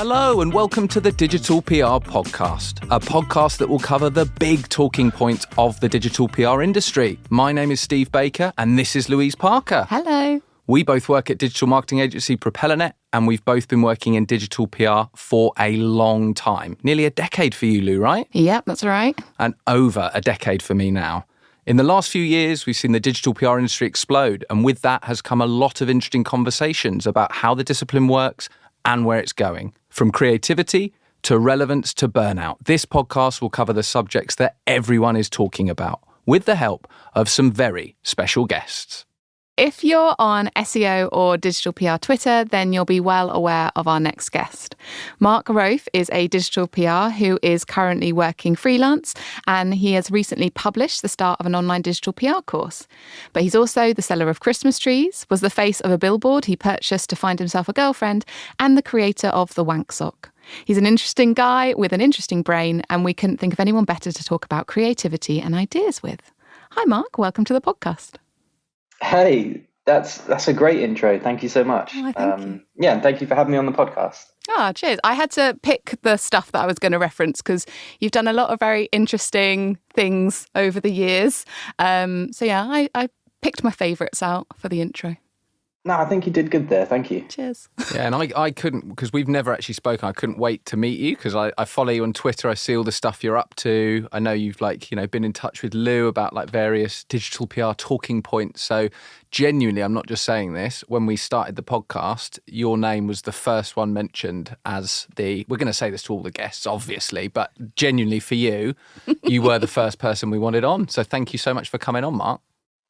Hello and welcome to the Digital PR Podcast, a podcast that will cover the big talking points of the digital PR industry. My name is Steve Baker and this is Louise Parker. Hello. We both work at digital marketing agency PropellerNet and we've both been working in digital PR for a long time. Nearly a decade for you, Lou, right? Yep, that's right. And over a decade for me now. In the last few years, we've seen the digital PR industry explode, and with that has come a lot of interesting conversations about how the discipline works and where it's going. From creativity to relevance to burnout, this podcast will cover the subjects that everyone is talking about, with the help of some very special guests. If you're on SEO or digital PR Twitter, then you'll be well aware of our next guest. Mark Rofe is a digital PR who is currently working freelance, and he has recently published the start of an online digital PR course. But he's also the seller of Christmas trees, was the face of a billboard he purchased to find himself a girlfriend, and the creator of the Wank Sock. He's an interesting guy with an interesting brain, and we couldn't think of anyone better to talk about creativity and ideas with. Hi, Mark. Welcome to the podcast. Hey, that's a great intro. Thank you so much. Oh, thank you. Yeah, and thank you for having me on the podcast. Ah, cheers. I had to pick the stuff that I was going to reference because you've done a lot of very interesting things over the years. I picked my favourites out for the intro. No, I think you did good there. Thank you. Cheers. Yeah, and I couldn't, because we've never actually spoken, I couldn't wait to meet you because I follow you on Twitter. I see all the stuff you're up to. I know you've been in touch with Lou about various digital PR talking points. So genuinely, I'm not just saying this, when we started the podcast, your name was the first one mentioned as we're going to say this to all the guests, obviously, but genuinely for you, you were the first person we wanted on. So thank you so much for coming on, Mark.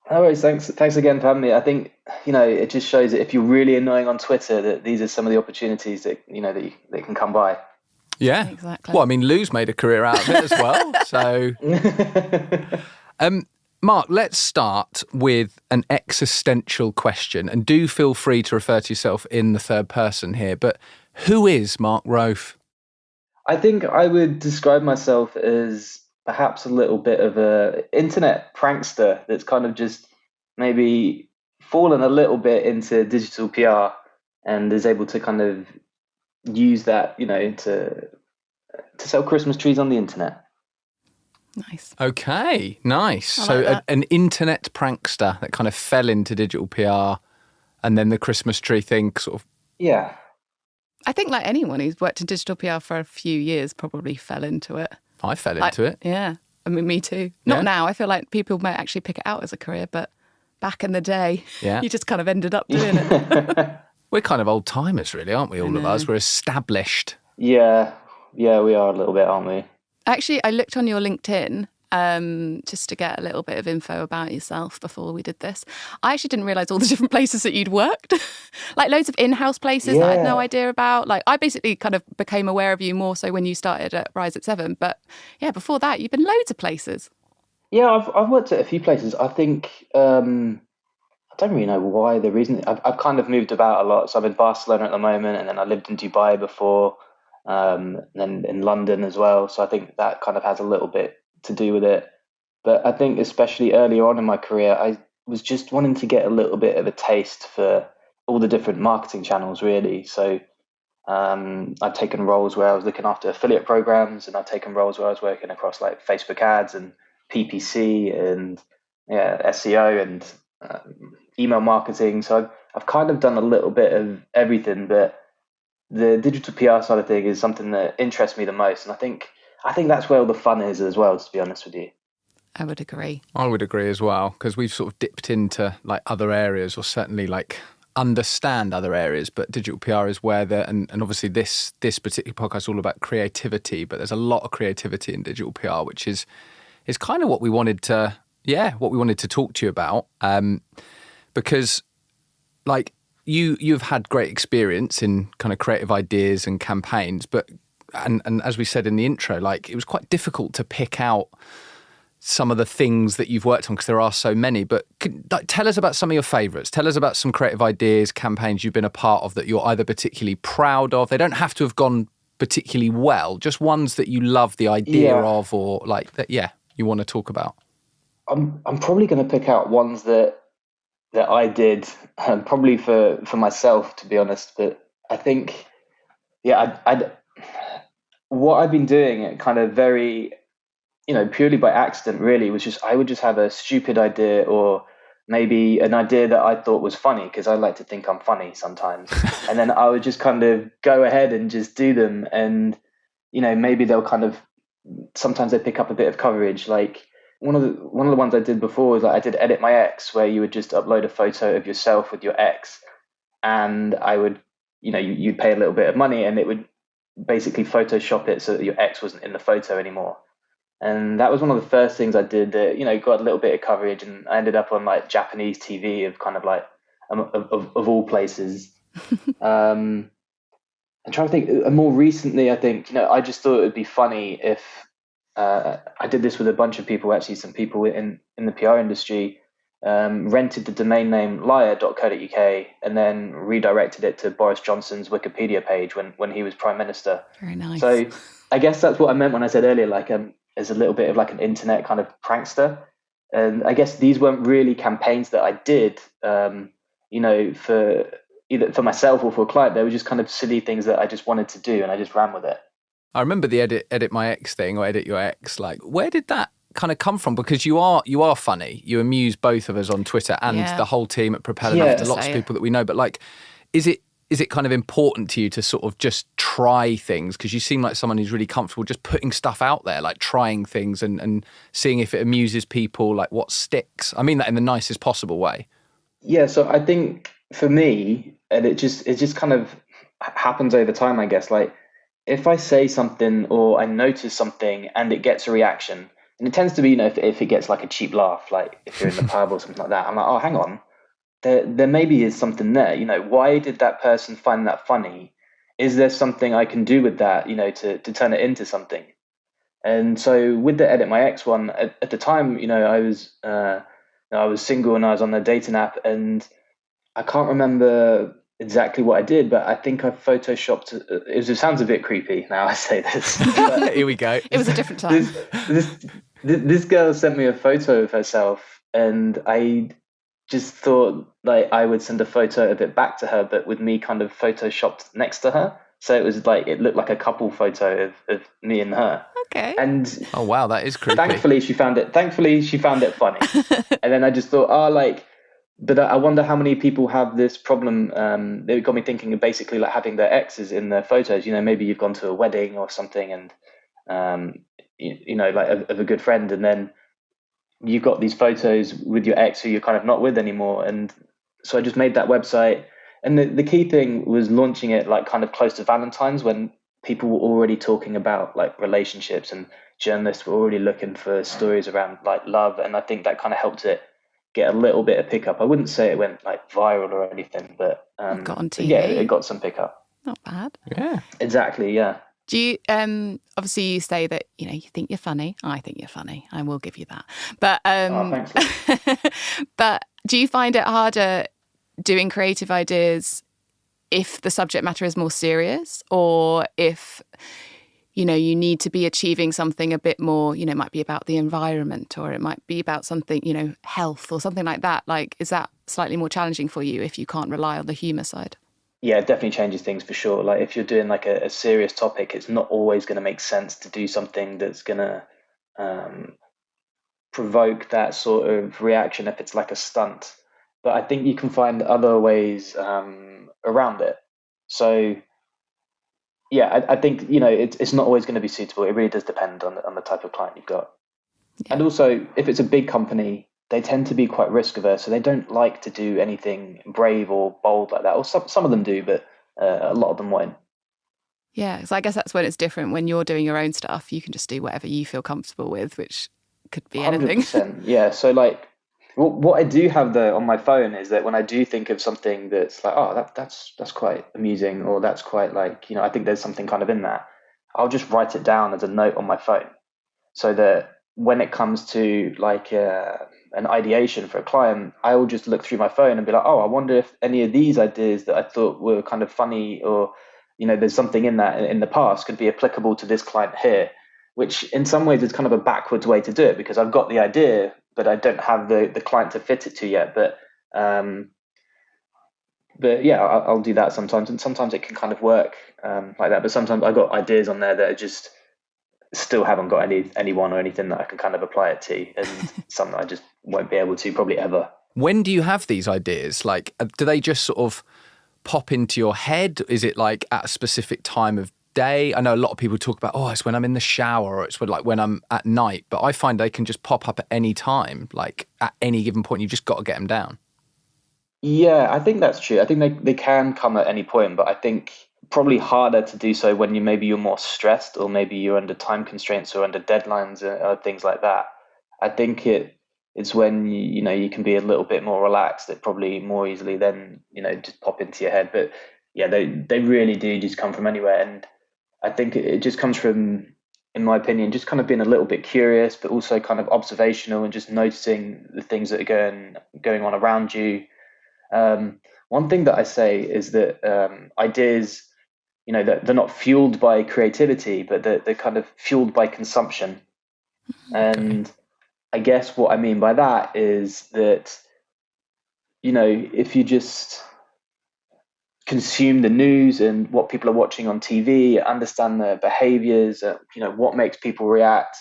No worries. Thanks again for having me. I think, it just shows that if you're really annoying on Twitter, that these are some of the opportunities that can come by. Yeah, exactly. Well, I mean, Lou's made a career out of it as well. So, Mark, let's start with an existential question, and do feel free to refer to yourself in the third person here. But who is Mark Rofe? I think I would describe myself as perhaps a little bit of a internet prankster that's kind of just maybe fallen a little bit into digital PR and is able to kind of use that, to sell Christmas trees on the internet. Nice. Okay, nice. So an internet prankster that kind of fell into digital PR, and then the Christmas tree thing sort of... Yeah. I think like anyone who's worked in digital PR for a few years probably fell into it. I fell into it. Yeah. I mean, me too. Not now. I feel like people might actually pick it out as a career, but back in the day, you just kind of ended up doing it. We're kind of old timers, really, aren't we, all of us? We're established. Yeah, we are a little bit, aren't we? Actually, I looked on your LinkedIn just to get a little bit of info about yourself before we did this. I actually didn't realise all the different places that you'd worked. Like loads of in-house places that I had no idea about. Like I basically kind of became aware of you more so when you started at Rise at 7. But yeah, before that, you've been loads of places. Yeah, I've worked at a few places. I think, I don't really know why the reason. I've kind of moved about a lot. So I'm in Barcelona at the moment, and then I lived in Dubai before, and then in London as well. So I think that kind of has a little bit to do with it. But I think especially earlier on in my career, I was just wanting to get a little bit of a taste for all the different marketing channels, really. So I've taken roles where I was looking after affiliate programs, and I've taken roles where I was working across like Facebook ads and PPC and SEO and email marketing. So I've kind of done a little bit of everything, but the digital PR side of things is something that interests me the most. And I think that's where all the fun is as well, to be honest with you. I would agree. I would agree as well, because we've sort of dipped into like other areas, or certainly like understand other areas, but digital PR is where and obviously this particular podcast is all about creativity, but there's a lot of creativity in digital PR, which is kind of what we wanted to talk to you about, because like you've had great experience in kind of creative ideas and campaigns, but and as we said in the intro, like it was quite difficult to pick out some of the things that you've worked on because there are so many. But tell us about some of your favourites. Tell us about some creative ideas, campaigns you've been a part of that you're either particularly proud of. They don't have to have gone particularly well, just ones that you love the idea of, or like that you want to talk about. I'm probably going to pick out ones that I did, probably for myself, to be honest. But I think what I've been doing kind of very, purely by accident really, was just I would just have a stupid idea, or maybe an idea that I thought was funny, because I like to think I'm funny sometimes. And then I would just kind of go ahead and just do them. And, maybe they'll kind of, sometimes they pick up a bit of coverage. Like one of the ones I did before was, like, I did Edit My Ex, where you would just upload a photo of yourself with your ex, and I would, you'd pay a little bit of money, and it would basically Photoshop it so that your ex wasn't in the photo anymore. And that was one of the first things I did that, got a little bit of coverage, and I ended up on like Japanese TV, of kind of like, of all places. I'm trying to think. More recently, I think, I just thought it would be funny if I did this with a bunch of people. Actually, some people in the PR industry rented the domain name liar.co.uk and then redirected it to Boris Johnson's Wikipedia page when he was Prime Minister. Very nice. So I guess that's what I meant when I said earlier, like, as a little bit of like an internet kind of prankster. And I guess these weren't really campaigns that I did, for either for myself or for a client. They were just kind of silly things that I just wanted to do, and I just ran with it. I remember the edit my ex thing, or edit your ex. Like, where did that kind of come from? Because you are funny. You amuse both of us on Twitter and the whole team at Propeller, to lots of people that we know. But like, is it kind of important to you to sort of just try things? Because you seem like someone who's really comfortable just putting stuff out there, like trying things and seeing if it amuses people, like what sticks. I mean that in the nicest possible way. Yeah, so I think for me, and it just kind of happens over time, I guess. Like, if I say something or I notice something and it gets a reaction, and it tends to be, if it gets like a cheap laugh, like if you're in the pub or something like that, I'm like, oh, hang on, there maybe is something there. Why did that person find that funny? Is there something I can do with that, to turn it into something? And so with the Edit My Ex one, at the time, I was single and I was on a dating app, and I can't remember exactly what I did, but I think I photoshopped. It sounds a bit creepy now I say this. Here we go. It was a different time. This girl sent me a photo of herself, and I just thought like I would send a photo of it back to her, but with me kind of photoshopped next to her. So it was like, it looked like a couple photo of me and her. Okay. And oh wow, that is creepy. Thankfully she found it funny. And then I just thought, but I wonder how many people have this problem. It got me thinking of basically like having their exes in their photos. Maybe you've gone to a wedding or something, and like of a good friend, and then you've got these photos with your ex who you're kind of not with anymore. And so I just made that website. And the key thing was launching it like kind of close to Valentine's, when people were already talking about like relationships, and journalists were already looking for stories around like love. And I think that kind of helped it get a little bit of pickup. I wouldn't say it went like viral or anything, but it got on TV. Yeah, it got some pickup. Not bad. Yeah, exactly. Yeah. Do you obviously you say that you think you're funny. I think you're funny. I will give you that. But thanks. But do you find it harder doing creative ideas if the subject matter is more serious, or if you need to be achieving something a bit more, it might be about the environment, or it might be about something, health or something like that? Like, is that slightly more challenging for you if you can't rely on the humour side? Yeah, it definitely changes things for sure. Like, if you're doing like a serious topic, it's not always going to make sense to do something that's going to provoke that sort of reaction if it's like a stunt. But I think you can find other ways around it. So yeah, I think it's not always going to be suitable. It really does depend on the type of client you've got. Yeah. And also, if it's a big company, they tend to be quite risk averse, so they don't like to do anything brave or bold like that. Or some of them do, but a lot of them won't. Yeah, so I guess that's when it's different. When you're doing your own stuff, you can just do whatever you feel comfortable with, which could be anything. 100%. Yeah. So like, what I do have though on my phone is that when I do think of something that's like, oh, that's quite amusing, or that's quite like, I think there's something kind of in that, I'll just write it down as a note on my phone, so that when it comes to like an ideation for a client, I will just look through my phone and be like, oh, I wonder if any of these ideas that I thought were kind of funny, or there's something in that in the past, could be applicable to this client here, which in some ways is kind of a backwards way to do it, because I've got the idea, but I don't have the client to fit it to yet. But But yeah, I'll do that sometimes, and sometimes it can kind of work like that. But sometimes I got ideas on there that are just still haven't got anyone or anything that I can kind of apply it to, and something I just won't be able to probably ever. When do you have these ideas? Like, do they just sort of pop into your head? Is it like at a specific time of day? I know a lot of people talk about, oh, it's when I'm in the shower, or it's when I'm at night, but I find they can just pop up at any time, like at any given point. You've just got to get them down. Yeah, I think that's true. I think they can come at any point, but I think probably harder to do so when you're more stressed, or maybe you're under time constraints or under deadlines or things like that. I think it's when you can be a little bit more relaxed, that probably more easily then just pop into your head. But yeah, they really do just come from anywhere, and I think it just comes from, in my opinion, just kind of being a little bit curious, but also kind of observational and just noticing the things that are going on around you. One thing that I say is that ideas, that they're not fueled by creativity, but they're kind of fueled by consumption. And I guess what I mean by that is that, if you just consume the news and what people are watching on TV, understand their behaviors, what makes people react,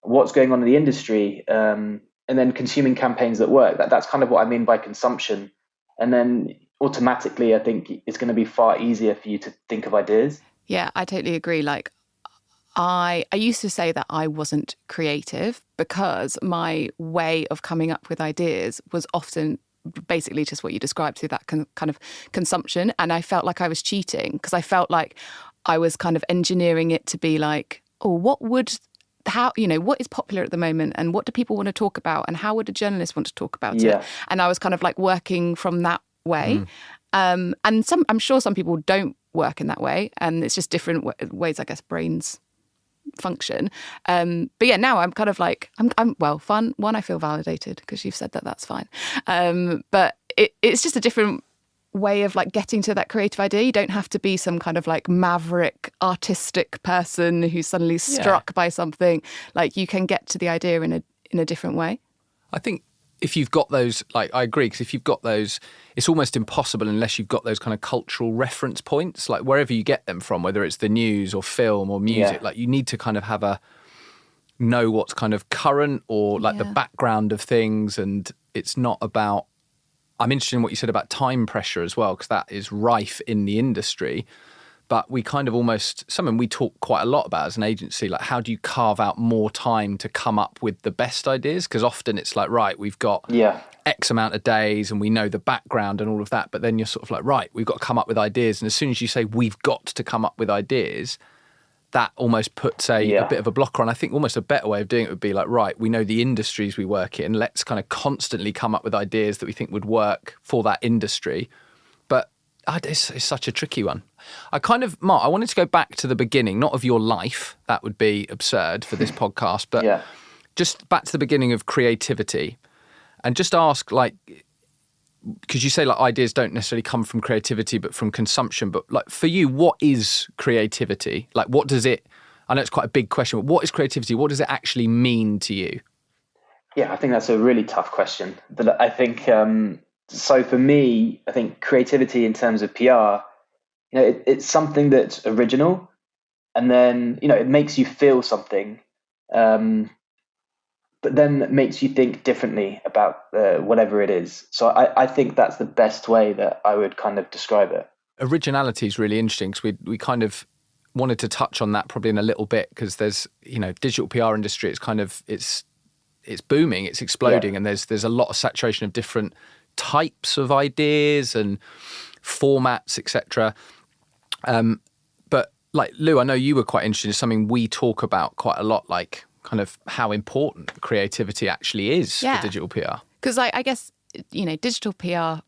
what's going on in the industry, and then consuming campaigns that work. That's kind of what I mean by consumption. And then automatically, I think it's going to be far easier for you to think of ideas. Yeah, I totally agree. Like, I used to say that I wasn't creative because my way of coming up with ideas was often basically just what you described, through that kind of consumption. And I felt like I was cheating, because I felt like I was kind of engineering it to be like, oh, what is popular at the moment, and what do people want to talk about, and how would a journalist want to talk about it? And I was kind of like working from that way. And I'm sure some people don't work in that way, and it's just different ways, I guess, brains function. But yeah, now I'm kind of like, fun. One, I feel validated because you've said that that's fine. But it's just a different way of like getting to that creative idea. You don't have to be some kind of like maverick artistic person who's suddenly struck by something. Like, you can get to the idea in a different way. I think if you've got those, like, I agree, because if you've got those, it's almost impossible unless you've got those kind of cultural reference points, like wherever you get them from, whether it's the news or film or music, like you need to kind of know what's kind of current, or like the background of things. And it's not about, I'm interested in what you said about time pressure as well, because that is rife in the industry. But we kind of almost, something we talk quite a lot about as an agency, like how do you carve out more time to come up with the best ideas? Because often it's like, right, we've got X amount of days and we know the background and all of that. But then you're sort of like, right, we've got to come up with ideas. And as soon as you say we've got to come up with ideas, that almost puts a bit of a blocker on. I think almost a better way of doing it would be like, right, we know the industries we work in. Let's kind of constantly come up with ideas that we think would work for that industry. But it's such a tricky one. Mark, I wanted to go back to the beginning, not of your life. That would be absurd for this podcast, but just back to the beginning of creativity, and just ask, like, because you say like ideas don't necessarily come from creativity, but from consumption. But like for you, what is creativity? Like, what does it, I know it's quite a big question, but what is creativity? What does it actually mean to you? Yeah, I think that's a really tough question. But I think, so for me, I think creativity in terms of PR, it's something that's original, and then, it makes you feel something, but then it makes you think differently about whatever it is. So I think that's the best way that I would kind of describe it. Originality is really interesting, because we kind of wanted to touch on that probably in a little bit, because there's, digital PR industry, it's kind of, it's booming, it's exploding, and there's a lot of saturation of different types of ideas and formats, etc. But like, Lou, I know you were quite interested in something we talk about quite a lot, like kind of how important creativity actually is for digital PR. Because I guess, digital PR,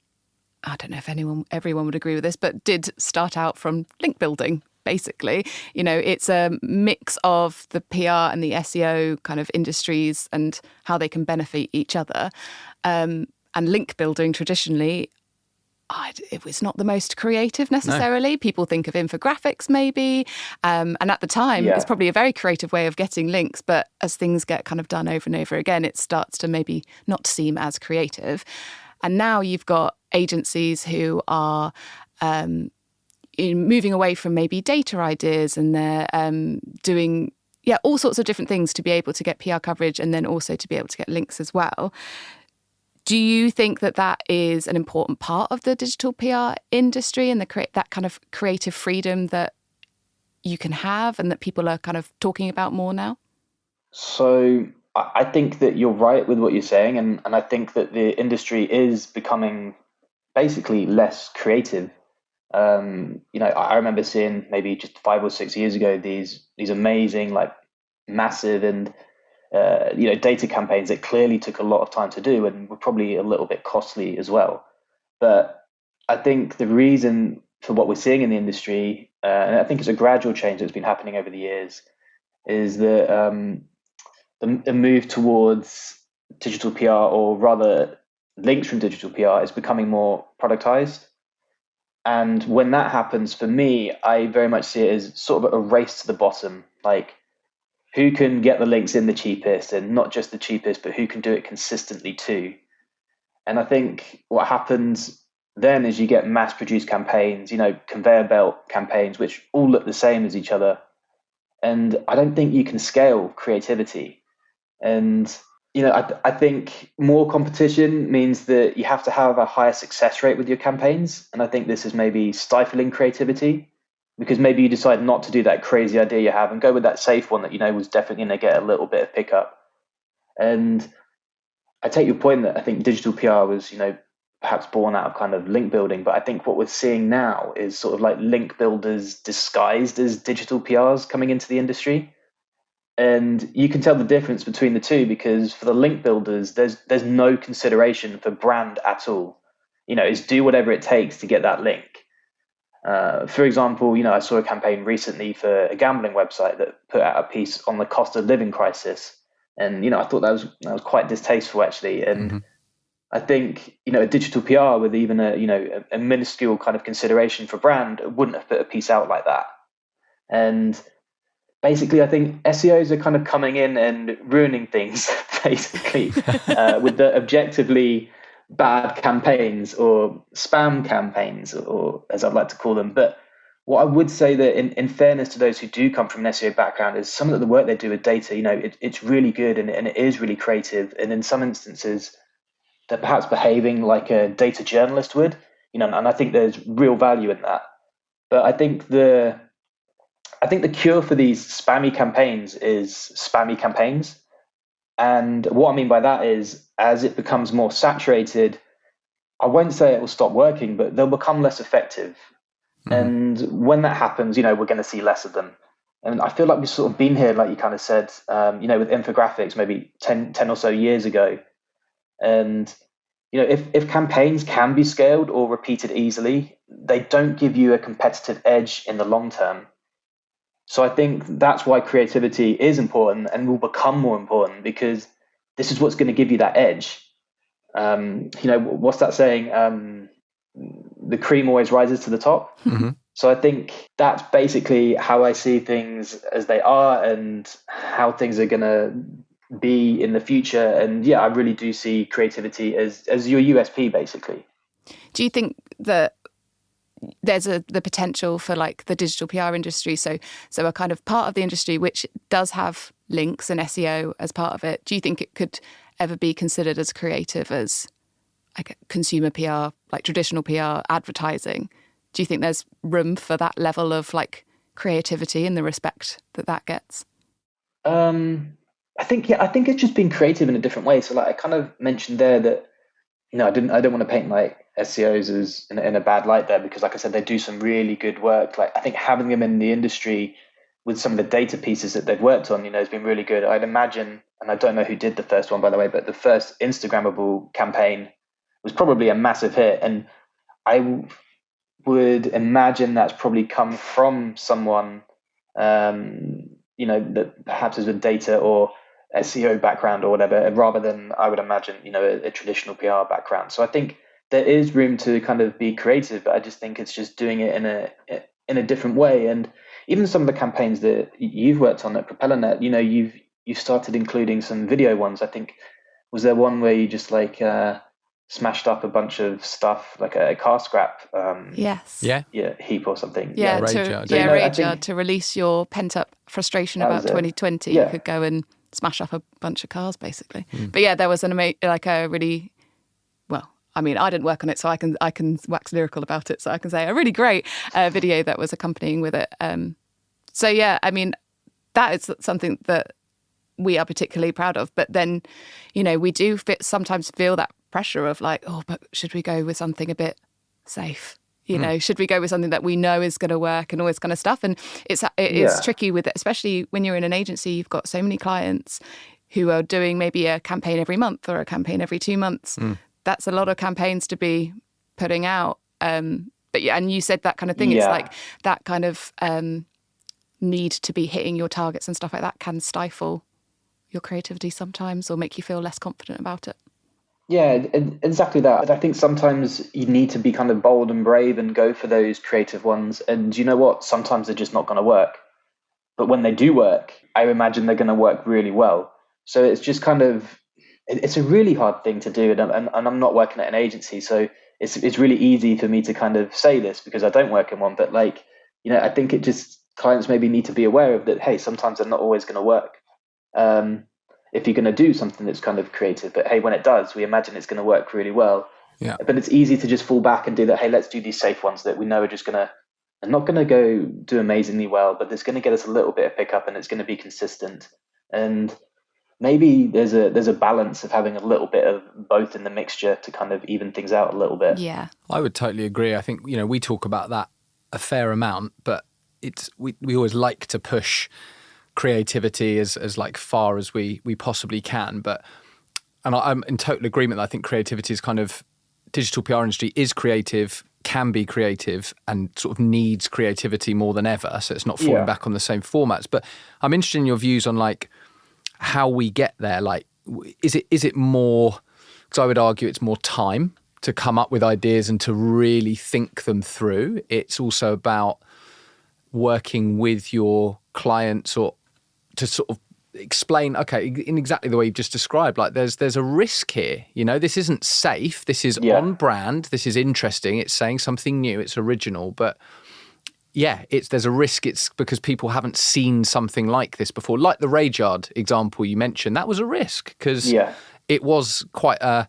I don't know if everyone would agree with this, but did start out from link building, basically. It's a mix of the PR and the SEO kind of industries and how they can benefit each other. And link building traditionally, it was not the most creative necessarily. No. People think of infographics maybe. And at the time, it's probably a very creative way of getting links. But as things get kind of done over and over again, it starts to maybe not seem as creative. And now you've got agencies who are moving away from maybe data ideas, and they're doing all sorts of different things to be able to get PR coverage and then also to be able to get links as well. Do you think that that is an important part of the digital PR industry and that kind of creative freedom that you can have and that people are kind of talking about more now? So I think that you're right with what you're saying, and I think that the industry is becoming basically less creative. I remember seeing maybe just 5 or 6 years ago these amazing, like massive and data campaigns that clearly took a lot of time to do and were probably a little bit costly as well. But I think the reason for what we're seeing in the industry, and I think it's a gradual change that's been happening over the years, is that the move towards digital PR, or rather links from digital PR, is becoming more productized. And when that happens, for me, I very much see it as sort of a race to the bottom. Like, who can get the links in the cheapest, and not just the cheapest, but who can do it consistently too. And I think what happens then is you get mass produced campaigns, conveyor belt campaigns, which all look the same as each other. And I don't think you can scale creativity. And I think more competition means that you have to have a higher success rate with your campaigns. And I think this is maybe stifling creativity, because maybe you decide not to do that crazy idea you have and go with that safe one that was definitely going to get a little bit of pickup. And I take your point that I think digital PR was, perhaps born out of kind of link building. But I think what we're seeing now is sort of like link builders disguised as digital PRs coming into the industry. And you can tell the difference between the two, because for the link builders, there's no consideration for brand at all. It's do whatever it takes to get that link. For example, I saw a campaign recently for a gambling website that put out a piece on the cost of living crisis, and I thought that was quite distasteful, actually. And I think a digital PR with even a minuscule kind of consideration for brand wouldn't have put a piece out like that. And basically, I think SEOs are kind of coming in and ruining things, basically, with the objectively bad campaigns, or spam campaigns, or as I'd like to call them. But what I would say, that in fairness to those who do come from an SEO background, is some of the work they do with data, it's really good, and it is really creative. And in some instances, they're perhaps behaving like a data journalist would, and I think there's real value in that. But I think the cure for these spammy campaigns is spammy campaigns. And what I mean by that is, as it becomes more saturated, I won't say it will stop working, but they'll become less effective. And when that happens, we're going to see less of them. And I feel like we've sort of been here, like you kind of said, with infographics maybe 10 or so years ago. And, if campaigns can be scaled or repeated easily, they don't give you a competitive edge in the long term. So I think that's why creativity is important and will become more important, because this is what's going to give you that edge. What's that saying? The cream always rises to the top. So I think that's basically how I see things as they are, and how things are going to be in the future. And I really do see creativity as your USP, basically. Do you think that there's the potential for like the digital PR industry, so a kind of part of the industry which does have links and SEO as part of it? Do you think it could ever be considered as creative as like consumer PR, like traditional PR, advertising? Do you think there's room for that level of like creativity and the respect that gets? I think it's just being creative in a different way. So like I kind of mentioned there that I don't want to paint like SEOs as in a bad light there, because like I said, they do some really good work. Like I think having them in the industry with some of the data pieces that they've worked on, has been really good. I'd imagine, and I don't know who did the first one, by the way, but the first Instagrammable campaign was probably a massive hit. And I would imagine that's probably come from someone, that perhaps has a data or SEO background or whatever, rather than, I would imagine, a traditional PR background. So I think there is room to kind of be creative, but I just think it's just doing it in a different way. And even some of the campaigns that you've worked on at PropellerNet, you've started including some video ones. I think, was there one where you just like smashed up a bunch of stuff like a car scrap Yes. Yeah. heap or something. Yeah, rage to, yard. So, yeah, you know, I rage think yard, to release your pent-up frustration that about was it. 2020. Yeah. You could go and smash up a bunch of cars, basically. But yeah, there was a really, well, I mean, I didn't work on it, so I can wax lyrical about it. So I can say a really great video that was accompanying with it. So yeah, I mean, that is something that we are particularly proud of. But then, you know, we do sometimes feel that pressure of like, oh, but should we go with something a bit safe? You know, should we go with something that we know is going to work and all this kind of stuff? And it is tricky with it, especially when you're in an agency. You've got so many clients who are doing maybe a campaign every month or a campaign every 2 months. That's a lot of campaigns to be putting out. But yeah, and you said that kind of thing. It's like that kind of need to be hitting your targets and stuff like that can stifle your creativity sometimes or make you feel less confident about it. Yeah, exactly that. I think sometimes you need to be kind of bold and brave and go for those creative ones. And you know what? Sometimes they're just not going to work. But when they do work, I imagine they're going to work really well. So it's just kind of, it's a really hard thing to do. And I'm not working at an agency. So it's really easy for me to kind of say this because I don't work in one. But like, you know, I think it just, clients maybe need to be aware of that, hey, sometimes they're not always going to work. If you're going to do something that's kind of creative, but hey, when it does, we imagine it's going to work really well. Yeah. But it's easy to just fall back and do that. Hey, let's do these safe ones that we know are just they're not going to go do amazingly well, but it's going to get us a little bit of pickup and it's going to be consistent. And maybe there's a balance of having a little bit of both in the mixture to kind of even things out a little bit. Yeah. I would totally agree. I think, you know, we talk about that a fair amount, but we always like to push creativity as like far as we possibly can. But, and I'm in total agreement that I think creativity is kind of, digital PR industry is creative, can be creative, and sort of needs creativity more than ever. So it's not falling back on the same formats. But I'm interested in your views on like how we get there. Like, is it more, because I would argue it's more time to come up with ideas and to really think them through. It's also about working with your clients or to sort of explain, okay, in exactly the way you've just described, like there's a risk here, you know, this isn't safe, this is on brand, this is interesting, it's saying something new, it's original, but yeah, there's a risk. It's because people haven't seen something like this before. Like the Rage Yard example you mentioned, that was a risk because it was quite an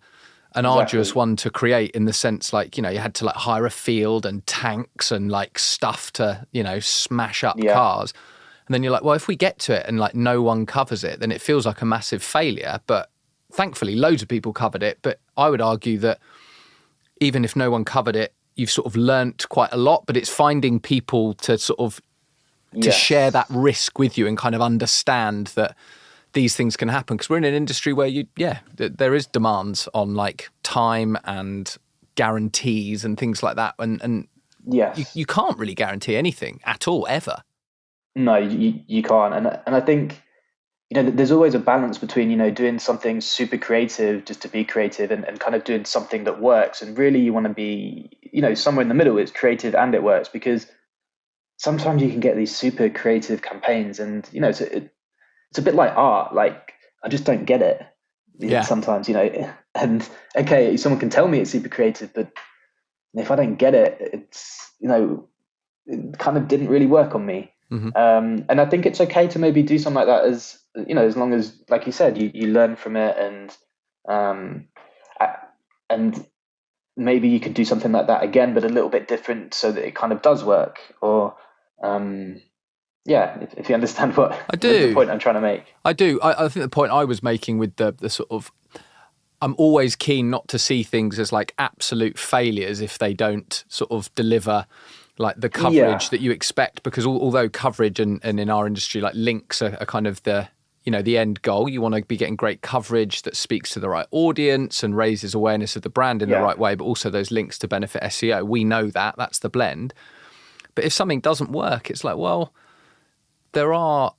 arduous one to create, in the sense, like, you know, you had to like hire a field and tanks and like stuff to, you know, smash up cars. And then you're like, well, if we get to it and like no one covers it, then it feels like a massive failure. But thankfully, loads of people covered it. But I would argue that even if no one covered it, you've sort of learnt quite a lot. But it's finding people to sort of to share that risk with you and kind of understand that these things can happen. Because we're in an industry where there is demands on like time and guarantees and things like that. And you can't really guarantee anything at all, ever. No, you can't. And I think, you know, there's always a balance between, you know, doing something super creative just to be creative and kind of doing something that works. And really you want to be, you know, somewhere in the middle. It's creative and it works, because sometimes you can get these super creative campaigns and, you know, it's a bit like art. Like, I just don't get it sometimes, you know. And okay, someone can tell me it's super creative, but if I don't get it, it's, you know, it kind of didn't really work on me. Mm-hmm. And I think it's okay to maybe do something like that, as you know, as long as, like you said, you learn from it, and maybe you could do something like that again, but a little bit different, so that it kind of does work. Or if you understand what I do, the point I'm trying to make. I do. I think the point I was making with the sort of, I'm always keen not to see things as like absolute failures if they don't sort of deliver like the coverage that you expect, because although coverage and in our industry, like links are kind of the, you know, the end goal. You want to be getting great coverage that speaks to the right audience and raises awareness of the brand in the right way, but also those links to benefit SEO. We know that's the blend. But if something doesn't work, it's like, well, there are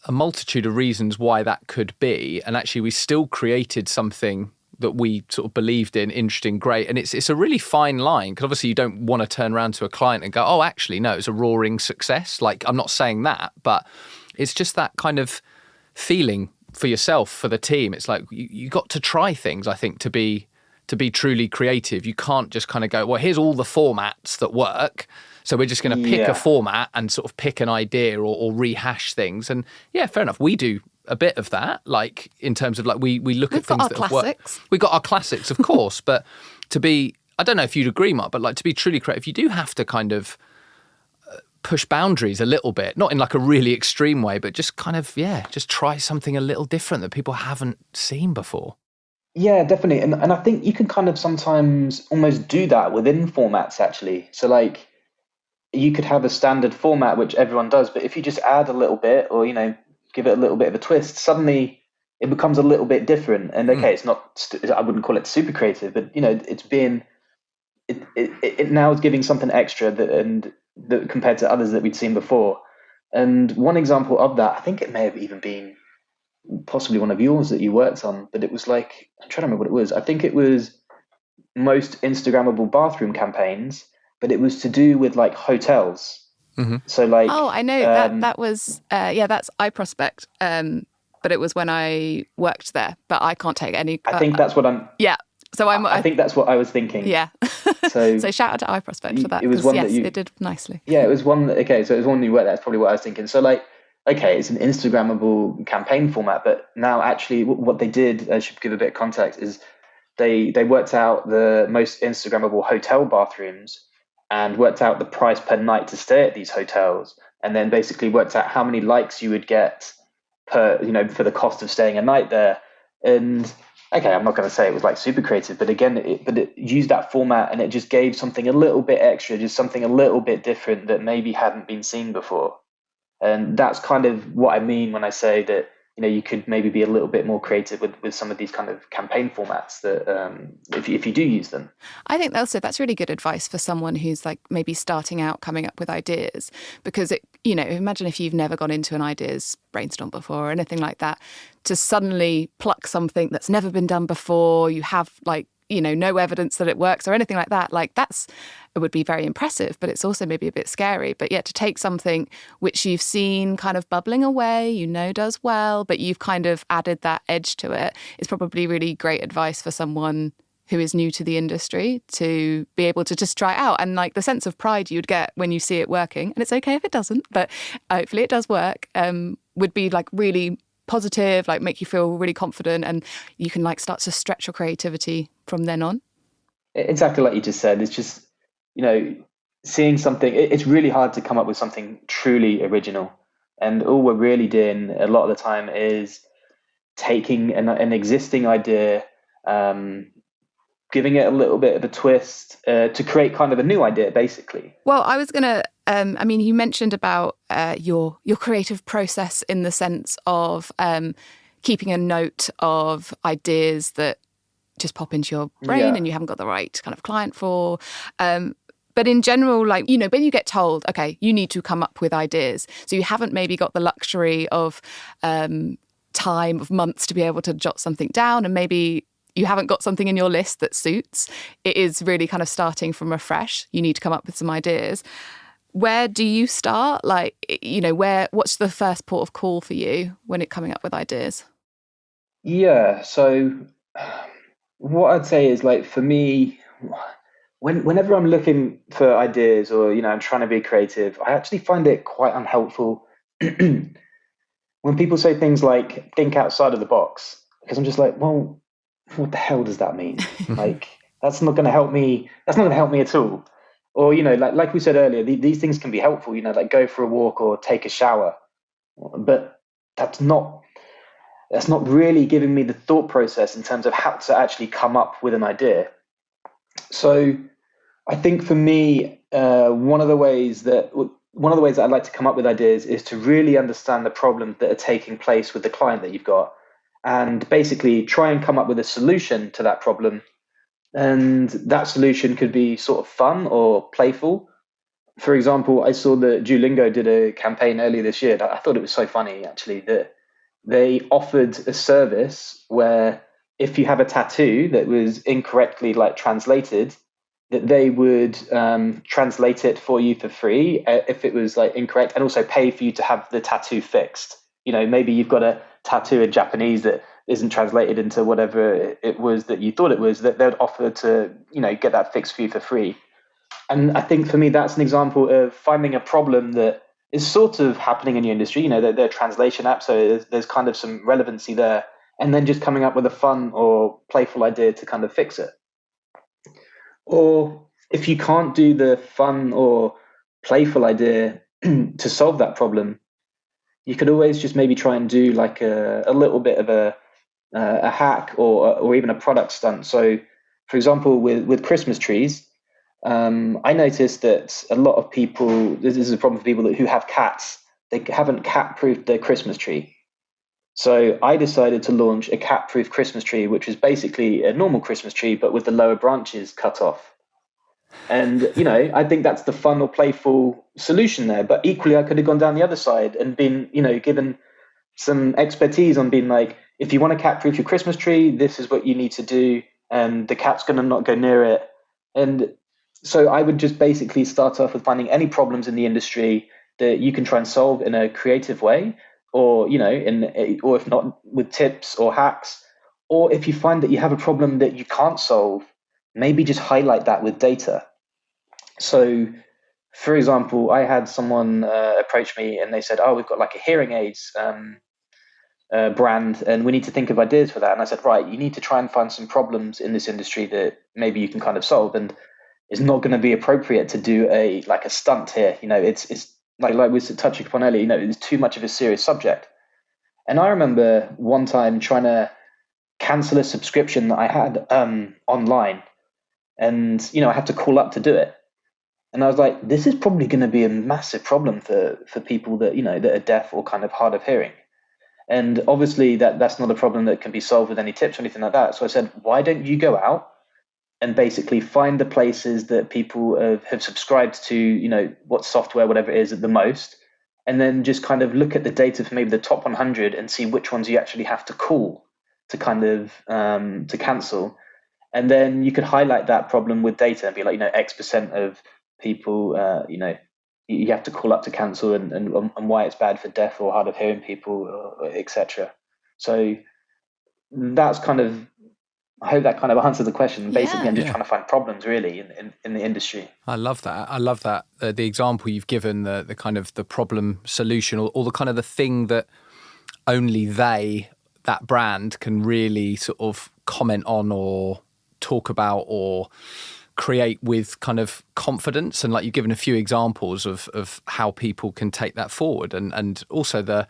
a multitude of reasons why that could be. And actually we still created something that we sort of believed in, interesting, great. And it's a really fine line, because obviously you don't want to turn around to a client and go, oh, actually, no, it's a roaring success. Like, I'm not saying that, but it's just that kind of feeling for yourself, for the team. It's like you got to try things, I think, to be to be truly creative. You can't just kind of go, well, here's all the formats that work, so we're just going to pick a format and sort of pick an idea or rehash things. And yeah, fair enough. We do a bit of that, like in terms of like we look at things that have worked. We got our classics, of course, but to be, I don't know if you'd agree, Mark, but like to be truly creative, you do have to kind of push boundaries a little bit, not in like a really extreme way, but just kind of, just try something a little different that people haven't seen before. Yeah, definitely. And I think you can kind of sometimes almost do that within formats, actually. So like you could have a standard format, which everyone does, but if you just add a little bit or, give it a little bit of a twist, suddenly it becomes a little bit different. And okay, it's not, I wouldn't call it super creative, but it's being, it now is giving something extra that compared to others that we'd seen before. And one example of that, I think it may have even been possibly one of yours that you worked on, but it was like, I'm trying to remember what it was. I think it was most Instagrammable bathroom campaigns, but it was to do with like hotels. Mm-hmm. So like, I know that was that's iProspect, but it was when I worked there. But I can't take any. I think that's what I'm. Yeah, so I think that's what I was thinking. Yeah. So shout out to iProspect for that. It was one that it did nicely. Yeah, it was one. Okay, so it was one you worked. That's probably what I was thinking. So like, okay, it's an Instagrammable campaign format, but now actually what they did, I should give a bit of context, is they worked out the most Instagrammable hotel bathrooms and worked out the price per night to stay at these hotels, and then basically worked out how many likes you would get per, for the cost of staying a night there. And okay, I'm not going to say it was like super creative, but again, it used that format and it just gave something a little bit extra, just something a little bit different that maybe hadn't been seen before. And that's kind of what I mean when I say that, you could maybe be a little bit more creative with some of these kind of campaign formats that if you do use them. I think also that's really good advice for someone who's like maybe starting out, coming up with ideas, because imagine if you've never gone into an ideas brainstorm before or anything like that, to suddenly pluck something that's never been done before, you have like, no evidence that it works or anything like that. Like it would be very impressive, but it's also maybe a bit scary. But yet to take something which you've seen kind of bubbling away, does well, but you've kind of added that edge to it, is probably really great advice for someone who is new to the industry to be able to just try it out. And like the sense of pride you'd get when you see it working, and it's okay if it doesn't, but hopefully it does work, would be like really positive, like make you feel really confident, and you can like start to stretch your creativity from then on. Exactly like you just said. It's just, seeing something, it's really hard to come up with something truly original. And all we're really doing a lot of the time is taking an existing idea, giving it a little bit of a twist to create kind of a new idea, basically. Well, I was going to, you mentioned about your creative process in the sense of keeping a note of ideas that just pop into your brain and you haven't got the right kind of client for. But in general, like, when you get told, okay, you need to come up with ideas. So you haven't maybe got the luxury of time, of months to be able to jot something down, and maybe you haven't got something in your list that suits. It is really kind of starting from afresh. You need to come up with some ideas. Where do you start? Like, what's the first port of call for you when it's coming up with ideas? Yeah. So what I'd say is, like, for me, whenever I'm looking for ideas or, I'm trying to be creative, I actually find it quite unhelpful when people say things like, think outside of the box, because I'm just like, well, what the hell does that mean? Like, that's not going to help me. That's not going to help me at all. Or, like we said earlier, these things can be helpful, like go for a walk or take a shower. But that's not really giving me the thought process in terms of how to actually come up with an idea. So I think for me, one of the ways that I'd like to come up with ideas is to really understand the problems that are taking place with the client that you've got, and basically try and come up with a solution to that problem. And that solution could be sort of fun or playful. For example, I saw that Duolingo did a campaign earlier this year that I thought it was so funny, actually, that they offered a service where if you have a tattoo that was incorrectly translated, that they would translate it for you for free if it was incorrect, and also pay for you to have the tattoo fixed. Maybe you've got a tattoo in Japanese that isn't translated into whatever it was that you thought it was, that they'd offer to, get that fixed for you for free. And I think for me, that's an example of finding a problem that is sort of happening in your industry. They're translation apps, so there's kind of some relevancy there, and then just coming up with a fun or playful idea to kind of fix it. Or if you can't do the fun or playful idea to solve that problem, you could always just maybe try and do like a little bit of a hack or even a product stunt. So, for example, with Christmas trees, I noticed that a lot of people, this is a problem for people who have cats, they haven't cat-proofed their Christmas tree. So I decided to launch a cat-proof Christmas tree, which was basically a normal Christmas tree, but with the lower branches cut off. And, I think that's the fun or playful solution there. But equally, I could have gone down the other side and been, given some expertise on being like, if you want to cat-proof your Christmas tree, this is what you need to do, and the cat's going to not go near it. And so I would just basically start off with finding any problems in the industry that you can try and solve in a creative way, or, or if not, with tips or hacks. Or if you find that you have a problem that you can't solve, maybe just highlight that with data. So, for example, I had someone approach me and they said, "Oh, we've got like a hearing aids brand, and we need to think of ideas for that." And I said, "Right, you need to try and find some problems in this industry that maybe you can kind of solve. And it's not going to be appropriate to do a stunt here. It's like we were touching upon earlier. It's too much of a serious subject." And I remember one time trying to cancel a subscription that I had online, and I had to call up to do it. And I was like, this is probably going to be a massive problem for people that that are deaf or kind of hard of hearing. And obviously that's not a problem that can be solved with any tips or anything like that. So I said, why don't you go out and basically find the places that people have subscribed to, what software, whatever it is, at the most, and then just kind of look at the data for maybe the top 100 and see which ones you actually have to call to kind of to cancel. And then you could highlight that problem with data and be like, X% of people, you have to call up to cancel, and why it's bad for deaf or hard of hearing people, etc. So that's kind of, I hope that kind of answers the question. Basically, I'm just trying to find problems really in the industry. I love that. I love that. The example you've given, the kind of the problem solution, or the kind of the thing that only that brand can really sort of comment on or talk about or create with kind of confidence. And like you've given a few examples of how people can take that forward, and also the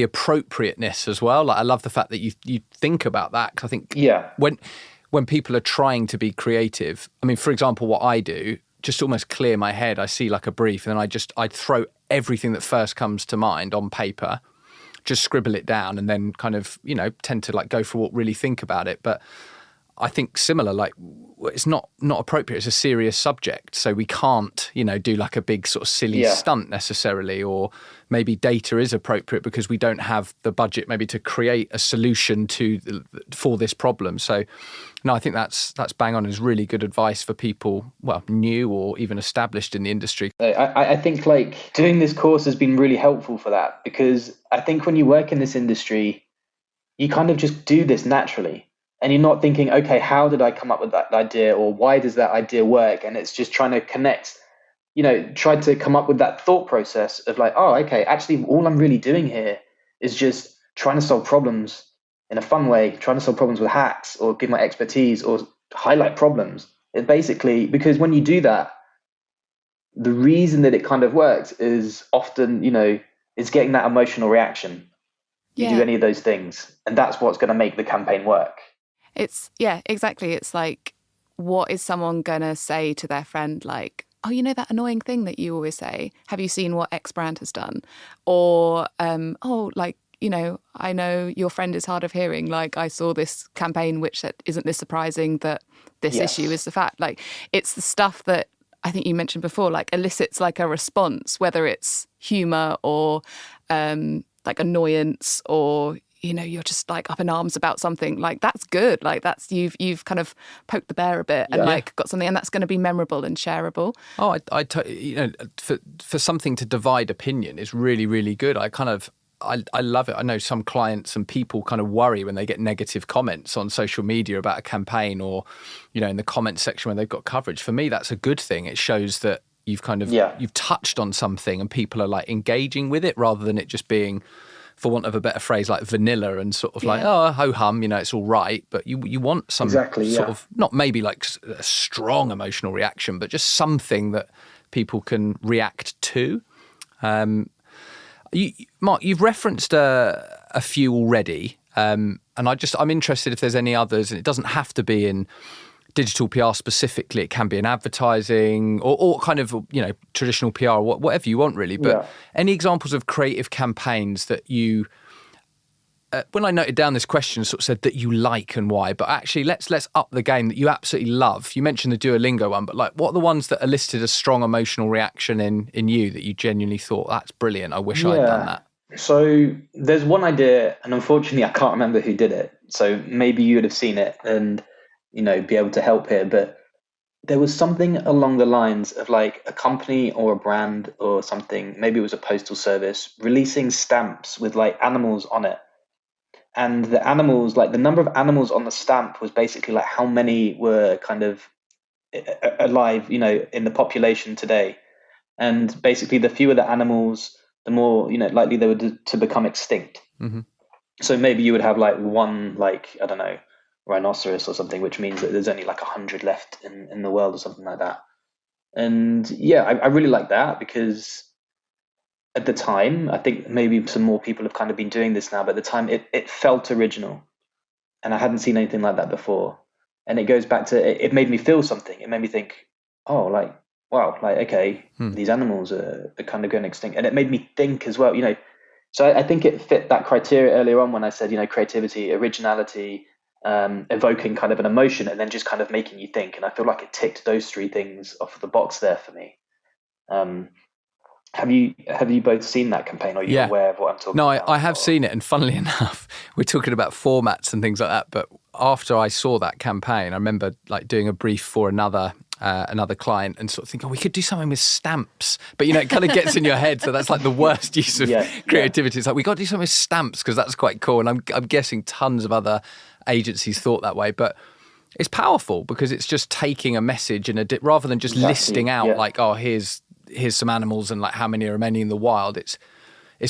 appropriateness as well. Like I love the fact that you think about that, because I think when people are trying to be creative, I mean, for example, what I do, just to almost clear my head, I see like a brief and then I throw everything that first comes to mind on paper, just scribble it down, and then kind of, tend to like go for what, really think about it. But I think similar, like it's not appropriate. It's a serious subject, so we can't, do like a big sort of silly stunt necessarily. Or maybe data is appropriate because we don't have the budget maybe to create a solution for this problem. So, no, I think that's bang on. Is really good advice for people, well, new or even established in the industry. I think like doing this course has been really helpful for that, because I think when you work in this industry, you kind of just do this naturally. And you're not thinking, okay, how did I come up with that idea, or why does that idea work? And it's just trying to connect, try to come up with that thought process of like, oh, okay, actually all I'm really doing here is just trying to solve problems in a fun way, trying to solve problems with hacks or give my expertise or highlight problems. It basically, because when you do that, the reason that it kind of works is often, it's getting that emotional reaction. You do any of those things, and that's what's going to make the campaign work. Exactly. It's like, what is someone going to say to their friend? Like, oh, that annoying thing that you always say, have you seen what X brand has done? Or, I know your friend is hard of hearing. Like, I saw this campaign, which isn't this surprising that this issue is the fact. Like, it's the stuff that I think you mentioned before, like elicits like a response, whether it's humor or like annoyance, or you're just like up in arms about something. Like, that's good. Like, that's you've kind of poked the bear a bit and like got something, and that's going to be memorable and shareable. Oh, for something to divide opinion is really, really good. I kind of I love it. I know some clients and people kind of worry when they get negative comments on social media about a campaign, or, in the comments section when they've got coverage. For me, that's a good thing. It shows that you've kind of, you've touched on something and people are like engaging with it, rather than it just being, for want of a better phrase, like vanilla and sort of like, oh, ho-hum, it's all right. But you want some sort of, not maybe like a strong emotional reaction, but just something that people can react to. Mark, you've referenced a few already, and I'm interested if there's any others, and it doesn't have to be in digital PR specifically. It can be in advertising or kind of, traditional PR, whatever you want really. But any examples of creative campaigns that you, when I noted down this question, sort of said that you like and why, but actually let's up the game, that you absolutely love. You mentioned the Duolingo one, but like, what are the ones that elicited a strong emotional reaction in you that you genuinely thought, that's brilliant, I wish I'd done that? So there's one idea, and unfortunately I can't remember who did it. So maybe you would have seen it and, be able to help here. But there was something along the lines of like a company or a brand or something, maybe it was a postal service, releasing stamps with like animals on it. And the animals, like the number of animals on the stamp was basically like how many were kind of alive, in the population today. And basically the fewer the animals, the more, likely they were to become extinct. Mm-hmm. So maybe you would have like one, like, I don't know, rhinoceros or something, which means that there's only like 100 left in the world or something like that. And I really like that, because at the time, I think maybe some more people have kind of been doing this now, but at the time it felt original, and I hadn't seen anything like that before. And it goes back to, it made me feel something. It made me think, oh, like, wow, like, okay, these animals are kind of going extinct. And it made me think as well, so I think it fit that criteria earlier on when I said, creativity, originality, evoking kind of an emotion, and then just kind of making you think. And I feel like it ticked those three things off the box there for me. Have you both seen that campaign, or are you aware of what I'm talking about? No, I have seen it, and funnily enough, we're talking about formats and things like that, but after I saw that campaign, I remember like doing a brief for another client and sort of thinking, we could do something with stamps. But, it kind of gets in your head. So that's like the worst use of creativity. It's like, we got to do something with stamps because that's quite cool. And I'm guessing tons of other agencies thought that way. But it's powerful because it's just taking a message rather than just listing out like, oh, here's some animals and like how many are remaining in the wild. It's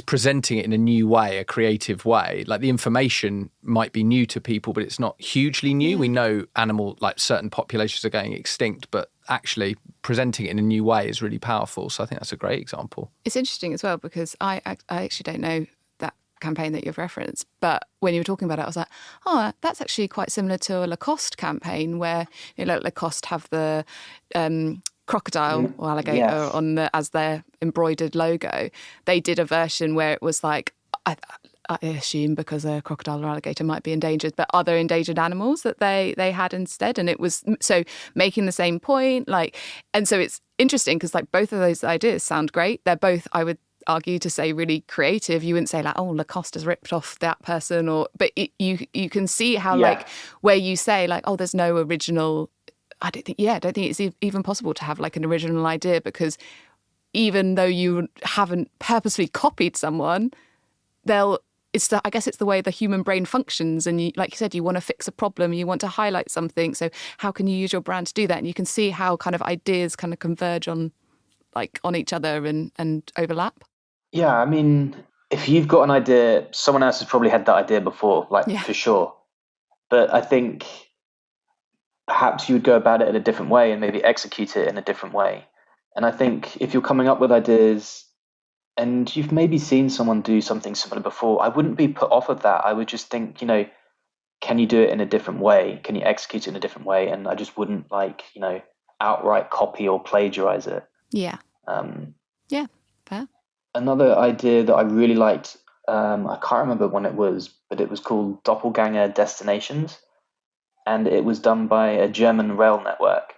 presenting it in a new way, a creative way. Like the information might be new to people, but it's not hugely new. We know like certain populations are going extinct, but actually presenting it in a new way is really powerful. So I think that's a great example. It's interesting as well because I actually don't know that campaign that you've referenced, but when you were talking about it, I was like, oh, that's actually quite similar to a Lacoste campaign where, Lacoste have the crocodile or alligator on as their embroidered logo. They did a version where it was like, I assume because a crocodile or alligator might be endangered, but other endangered animals that they had instead. And it was so making the same point, and so it's interesting because like both of those ideas sound great. They're both, I would argue, to say really creative. You wouldn't say like, oh, Lacoste has ripped off that person, but you can see how like where you say like, oh, there's no original. I don't think it's even possible to have like an original idea, because even though you haven't purposely copied someone, I guess it's the way the human brain functions. And you, like you said, you want to fix a problem, you want to highlight something. So how can you use your brand to do that? And you can see how kind of ideas kind of converge on each other and overlap. Yeah, I mean, if you've got an idea, someone else has probably had that idea before, for sure. But I think perhaps you would go about it in a different way and maybe execute it in a different way. And I think if you're coming up with ideas and you've maybe seen someone do something similar before, I wouldn't be put off of that. I would just think, can you do it in a different way? Can you execute it in a different way? And I just wouldn't outright copy or plagiarize it. Yeah. Yeah, fair. Another idea that I really liked, I can't remember when it was, but it was called Doppelganger Destinations. And it was done by a German rail network.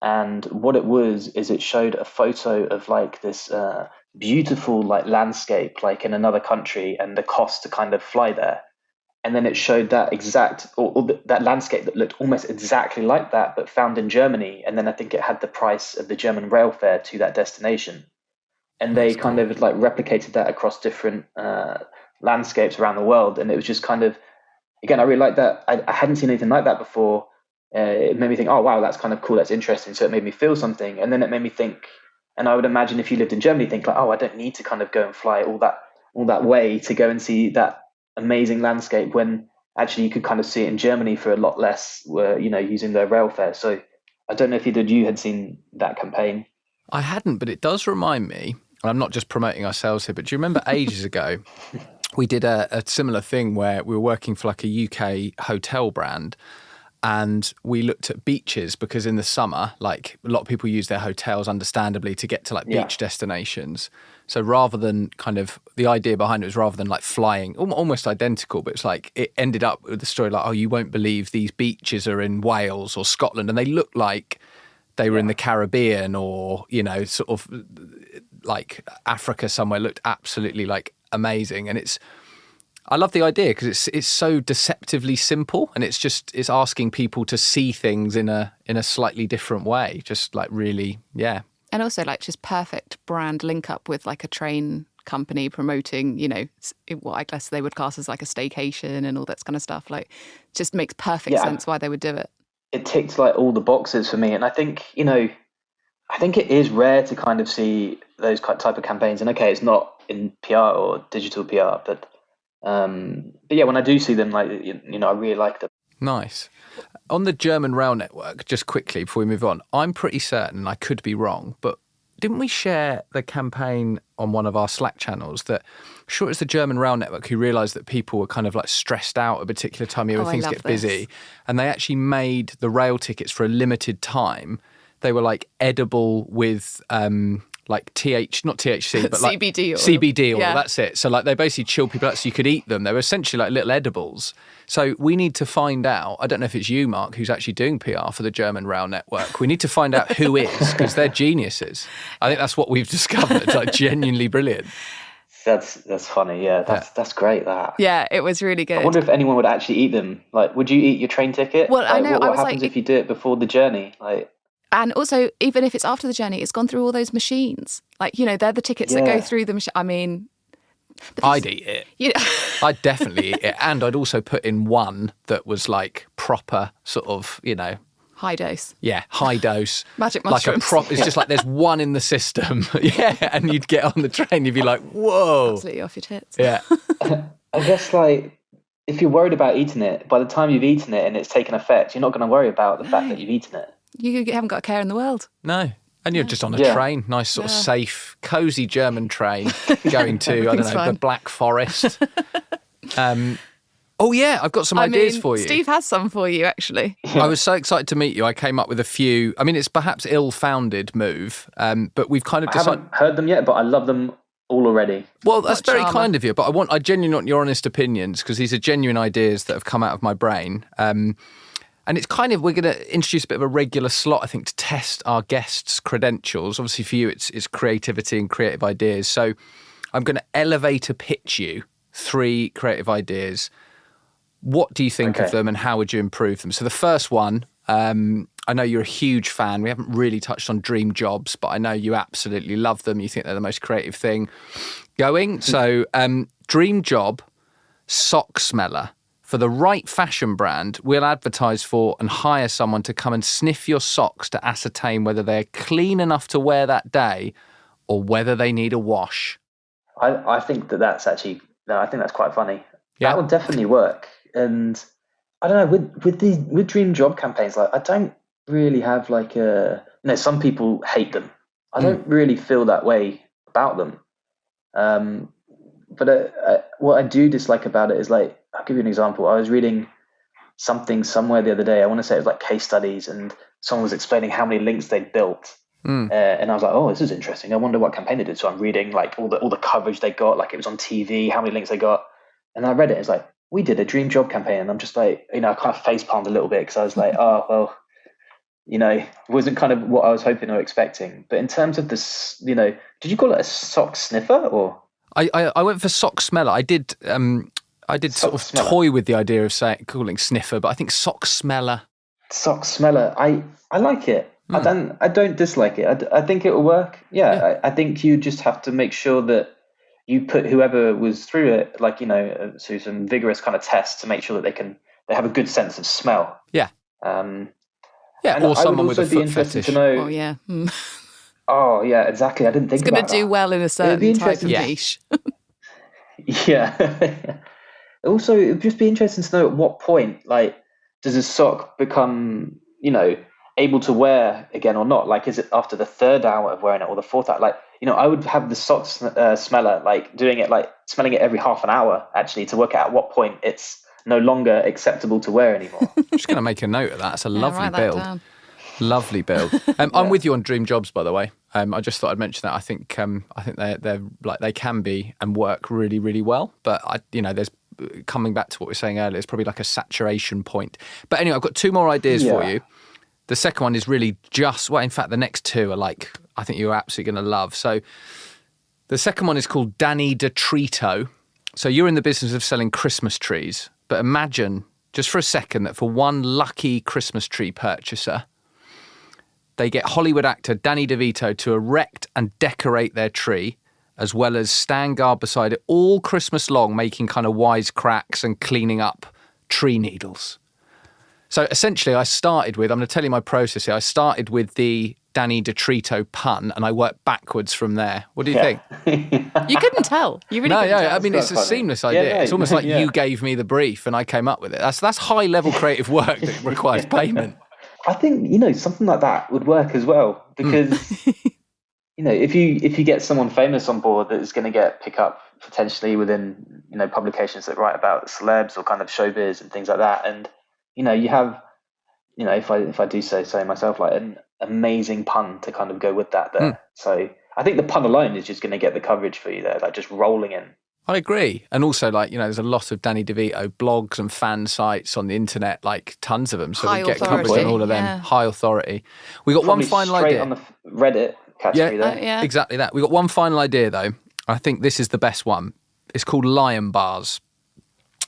And what it was is it showed a photo of like this beautiful like landscape like in another country and the cost to kind of fly there. And then it showed that exact that landscape that looked almost exactly like that, but found in Germany. And then I think it had the price of the German rail fare to that destination. and they That's kind cool. of like replicated that across different landscapes around the world. And it was just kind of, again, I really like that. I hadn't seen anything like that before. It made me think, oh wow, that's kind of cool, that's interesting. So it made me feel something, and then it made me think. And I would imagine if you lived in Germany, think like, oh, I don't need to kind of go and fly all that way to go and see that amazing landscape, when actually you could kind of see it in Germany for a lot less, using their rail fare. So I don't know if either of you had seen that campaign. I hadn't, but it does remind me, and I'm not just promoting ourselves here, but do you remember ages ago, we did a similar thing where we were working for like a UK hotel brand, and we looked at beaches because in the summer, like a lot of people use their hotels understandably to get to like Yeah. beach destinations. So rather than kind of, the idea behind it was rather than like flying, almost identical, but it's like it ended up with the story like, oh, you won't believe these beaches are in Wales or Scotland, and they look like they were in the Caribbean or, sort of like Africa somewhere. Looked absolutely like amazing. And I love the idea because it's so deceptively simple, and it's asking people to see things in a slightly different way. Just like really, yeah. And also like just perfect brand link up with like a train company promoting, what I guess they would class as like a staycation and all that kind of stuff. Like, just makes perfect sense why they would do it. It ticked like all the boxes for me, and I think it is rare to kind of see those type of campaigns. And okay, it's not in PR or digital PR, but yeah, when I do see them, like I really like them. Nice. On the German rail network, just quickly before we move on, I'm pretty certain, I could be wrong, but didn't we share the campaign on one of our Slack channels that, sure, it's the German rail network who realised that people were kind of like stressed out at a particular time of year when things get busy, and they actually made the rail tickets for a limited time. They were like edible with like not THC, but like CBD oil. CBD oil, Yeah. that's it. So like they basically chilled people out so you could eat them. They were essentially like little edibles. So we need to find out, I don't know if it's you, Mark, who's actually doing PR for the German rail network. We need to find out who is, because they're geniuses. I think that's what we've discovered, like genuinely brilliant. That's funny. Yeah, that's great. That. Yeah, it was really good. I wonder if anyone would actually eat them. Like, would you eat your train ticket? Well, like, I know. What happens if you do it before the journey? Like. And also, even if it's after the journey, it's gone through all those machines. Like, they're the tickets that go through the machine. I mean... I'd eat it. I'd definitely eat it. And I'd also put in one that was like proper sort of, high dose. Yeah, high dose. Magic mushrooms. It's just like there's one in the system. Yeah, and you'd get on the train, you'd be like, whoa. Absolutely off your tits. Yeah. I guess like, if you're worried about eating it, by the time you've eaten it and it's taken effect, you're not going to worry about the fact that you've eaten it. You haven't got a care in the world. No. And you're just on a train, nice sort of safe, cosy German train going to, I don't know, the Black Forest. Oh yeah, I've got some ideas for you. Steve has some for you, actually. I was so excited to meet you. I came up with a few. I mean, it's perhaps ill-founded move, but we've kind of decided... I haven't heard them yet, but I love them all already. Well, that's very kind of you, but I genuinely want your honest opinions, because these are genuine ideas that have come out of my brain. And it's kind of, we're going to introduce a bit of a regular slot, I think, to test our guests' credentials. Obviously, for you, it's creativity and creative ideas. So I'm going to elevator pitch you 3 creative ideas. What do you think of them, and how would you improve them? So the first one, I know you're a huge fan. We haven't really touched on dream jobs, but I know you absolutely love them. You think they're the most creative thing going. So dream job, sock smeller. For the right fashion brand, we'll advertise for and hire someone to come and sniff your socks to ascertain whether they're clean enough to wear that day or whether they need a wash. I think that's actually, I think that's quite funny. Yeah. That would definitely work. And I don't know, with dream job campaigns, like I don't really have like some people hate them. I don't really feel that way about them. But what I do dislike about it is, like, I'll give you an example. I was reading something somewhere the other day. I want to say it was like case studies, and someone was explaining how many links they'd built. And I was like, oh, this is interesting. I wonder what campaign they did. So I'm reading like all the coverage they got, like it was on TV, how many links they got. And I read it. It's like, we did a dream job campaign. And I'm just like, I kind of face palmed a little bit, because I was like, oh, well, it wasn't kind of what I was hoping or expecting. But in terms of this, did you call it a sock sniffer or? I went for sock smeller. I did sort of smeller. Toy with the idea of calling sniffer, but I think sock smeller. Sock smeller. I like it. I don't dislike it. I think it will work. Yeah. I think you just have to make sure that you put whoever was through it, like, through some vigorous kind of tests to make sure that they have a good sense of smell. Yeah. Um, Yeah. and Or I would someone with a also be foot interested to fetish. Oh, know. yeah. Oh, yeah, exactly. I didn't It's think going to about do that. well in a It would be certain type of interesting. niche. Yeah. Also, it would just be interesting to know at what point, like, does a sock become, able to wear again or not? Like, is it after the third hour of wearing it or the fourth hour? Like, I would have the sock smeller, like, doing it, like, smelling it every half an hour, actually, to work out at what point it's no longer acceptable to wear anymore. Just going to make a note of that. It's a lovely write that build. down. Lovely build. I'm with you on dream jobs, by the way. I just thought I'd mention that. I think they're like they can be and work really, really well. But there's coming back to what we were saying earlier. It's probably like a saturation point. But anyway, I've got two more ideas for you. The second one is really in fact, the next two are like I think you're absolutely going to love. So the second one is called Danny DeTrito. So you're in the business of selling Christmas trees, but imagine just for a second that for one lucky Christmas tree purchaser, they get Hollywood actor Danny DeVito to erect and decorate their tree, as well as stand guard beside it all Christmas long, making kind of wise cracks and cleaning up tree needles. So essentially, I'm going to tell you my process here. I started with the Danny DeTrito pun, and I worked backwards from there. What do you think? You couldn't tell. You really couldn't tell. I mean, it's a seamless idea. It's almost like you gave me the brief and I came up with it. That's high-level creative work that requires payment. I think, something like that would work as well, because, if you get someone famous on board that is going to get pick up potentially within, publications that write about celebs or kind of showbiz and things like that. And, you have, if I do say so myself, like an amazing pun to kind of go with that there. So I think the pun alone is just going to get the coverage for you there, like just rolling in. I agree. And also, there's a lot of Danny DeVito blogs and fan sites on the internet, like tons of them. So we get coverage on all of them. High authority. We got Probably one final straight idea. on the Reddit category there. Exactly that. We got one final idea, though. I think this is the best one. It's called Lion Bars.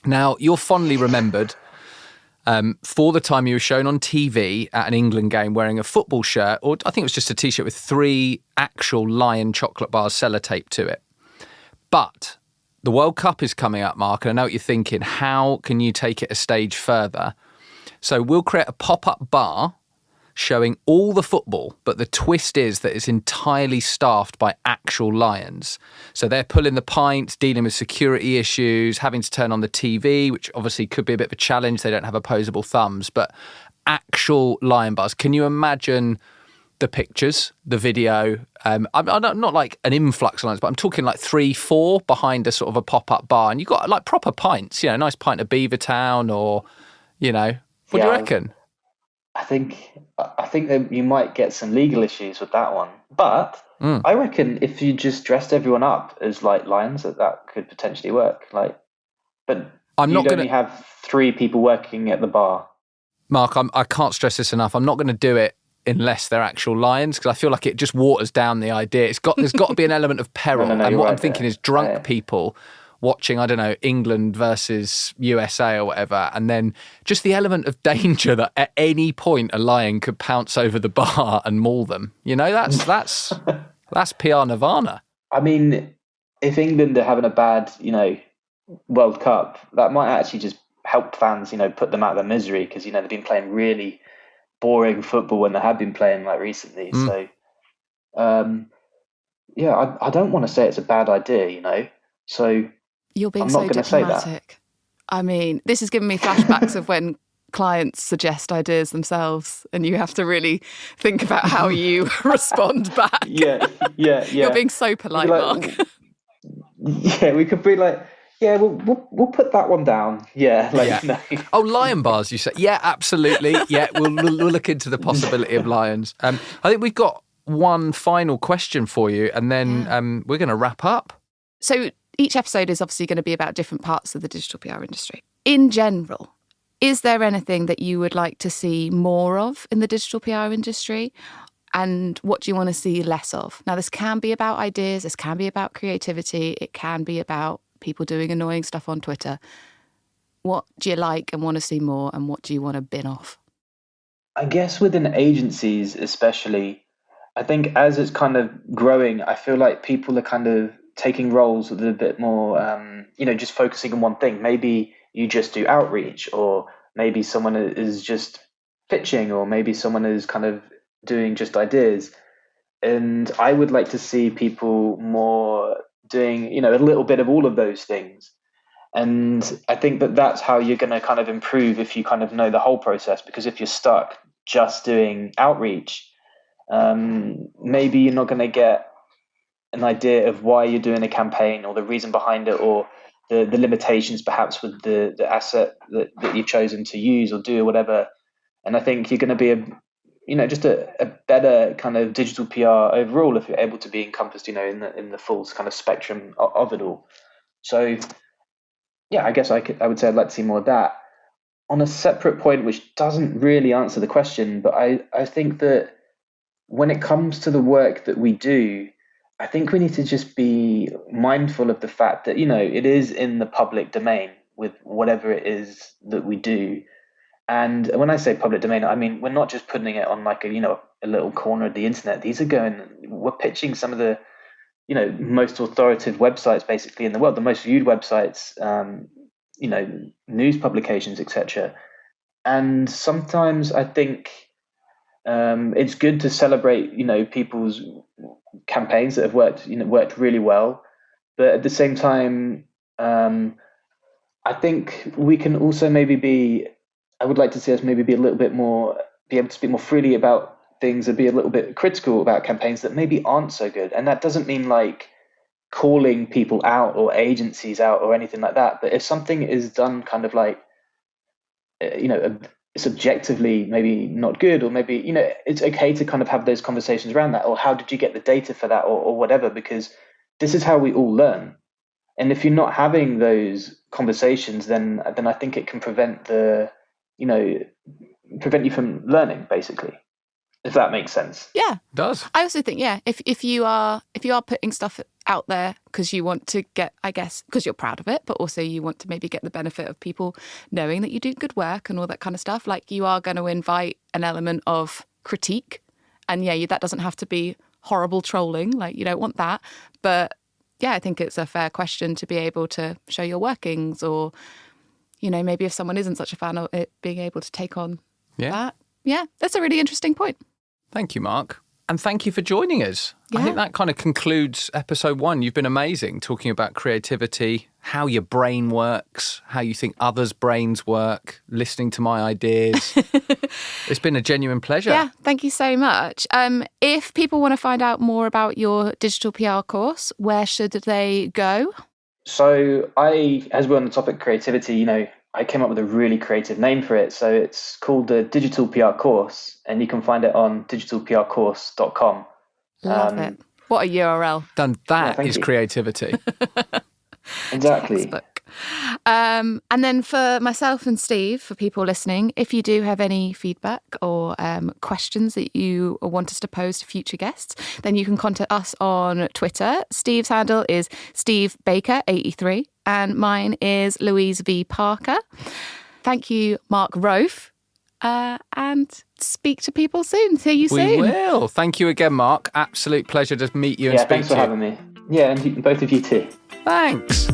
Now, you're fondly remembered for the time you were shown on TV at an England game wearing a football shirt, or I think it was just a T-shirt with 3 actual Lion chocolate bars sellotaped to it. But the World Cup is coming up, Mark, and I know what you're thinking. How can you take it a stage further? So we'll create a pop-up bar showing all the football, but the twist is that it's entirely staffed by actual lions. So they're pulling the pints, dealing with security issues, having to turn on the TV, which obviously could be a bit of a challenge. They don't have opposable thumbs, but actual lion bars. Can you imagine the pictures, the video? I'm not like an influx of lions, but I'm talking like 3, 4 behind a sort of a pop-up bar, and you've got like proper pints, a nice pint of Beavertown or, what do you reckon? I think that you might get some legal issues with that one, but I reckon if you just dressed everyone up as like lions, that could potentially work. But you'd only have 3 people working at the bar. Mark, I can't stress this enough. I'm not going to do it unless they're actual lions, because I feel like it just waters down the idea. There's got to be an element of peril, No, and what right I'm thinking is drunk people watching, I don't know, England versus USA or whatever, and then just the element of danger that at any point a lion could pounce over the bar and maul them. That's PR nirvana. I mean, if England are having a bad, World Cup, that might actually just help fans, put them out of their misery, because, they've been playing really boring football when they have been playing like recently. So, I don't want to say it's a bad idea, so you're being I'm so not going to say that. diplomatic. I mean, this is giving me flashbacks of when clients suggest ideas themselves and you have to really think about how you respond back. Yeah. You're being so polite, Mark. Yeah, we could be like, we'll put that one down. No. Oh, lion bars, you say? Yeah, absolutely. Yeah, we'll look into the possibility of lions. I think we've got one final question for you, and then we're going to wrap up. So each episode is obviously going to be about different parts of the digital PR industry. In general, is there anything that you would like to see more of in the digital PR industry? And what do you want to see less of? Now, this can be about ideas. This can be about creativity. It can be about people doing annoying stuff on Twitter. What do you like and want to see more? And what do you want to bin off? I guess within agencies, especially, I think as it's kind of growing, I feel like people are kind of taking roles with a bit more, just focusing on one thing. Maybe you just do outreach, or maybe someone is just pitching, or maybe someone is kind of doing just ideas. And I would like to see people more doing, a little bit of all of those things. And I think that that's how you're going to kind of improve if you kind of know the whole process. Because if you're stuck just doing outreach, maybe you're not going to get an idea of why you're doing a campaign or the reason behind it, or the limitations perhaps with the asset that you've chosen to use or do or whatever. And I think you're going to be just a better kind of digital PR overall if you're able to be encompassed, in the full kind of spectrum of it all. So yeah, I guess I would say I'd like to see more of that. On a separate point, which doesn't really answer the question, but I think that when it comes to the work that we do, I think we need to just be mindful of the fact that, it is in the public domain with whatever it is that we do. And when I say public domain, I mean, we're not just putting it on like a little corner of the internet. We're pitching some of the, most authoritative websites basically in the world, the most viewed websites, news publications, etc. And sometimes I think it's good to celebrate, people's campaigns that have worked really well. But at the same time, I think we can also I would like to see us maybe be a little bit more, be able to speak more freely about things and be a little bit critical about campaigns that maybe aren't so good. And that doesn't mean like calling people out or agencies out or anything like that. But if something is done kind of like, subjectively maybe not good, or maybe, it's okay to kind of have those conversations around that, or how did you get the data for that, or whatever, because this is how we all learn. And if you're not having those conversations, then I think it can prevent you from learning, basically, if that makes sense. Yeah, it does. I also think, yeah, if you are putting stuff out there because you want to get, I guess, because you're proud of it, but also you want to maybe get the benefit of people knowing that you do good work and all that kind of stuff, like you are going to invite an element of critique. And yeah, that doesn't have to be horrible trolling, like you don't want that. But yeah, I think it's a fair question to be able to show your workings, or, maybe if someone isn't such a fan of it, being able to take on that. Yeah, that's a really interesting point. Thank you, Mark. And thank you for joining us. Yeah. I think that kind of concludes episode 1. You've been amazing talking about creativity, how your brain works, how you think others' brains work, listening to my ideas. It's been a genuine pleasure. Yeah, thank you so much. If people want to find out more about your digital PR course, where should they go? So as we're on the topic of creativity, I came up with a really creative name for it. So it's called the Digital PR Course, and you can find it on digitalprcourse.com. Love it. What a URL. Done. That Yeah, is you. Creativity. Exactly. Textbook. And then for myself and Steve, for people listening, if you do have any feedback or questions that you want us to pose to future guests, then you can contact us on Twitter. Steve's handle is Steve Baker 83 and mine is Louise V. Parker. Thank you, Mark Rofe. And speak to people soon. See you soon. We will. Thank you again, Mark. Absolute pleasure to meet you and speak thanks to for you. having me. Yeah, and both of you too. Thanks.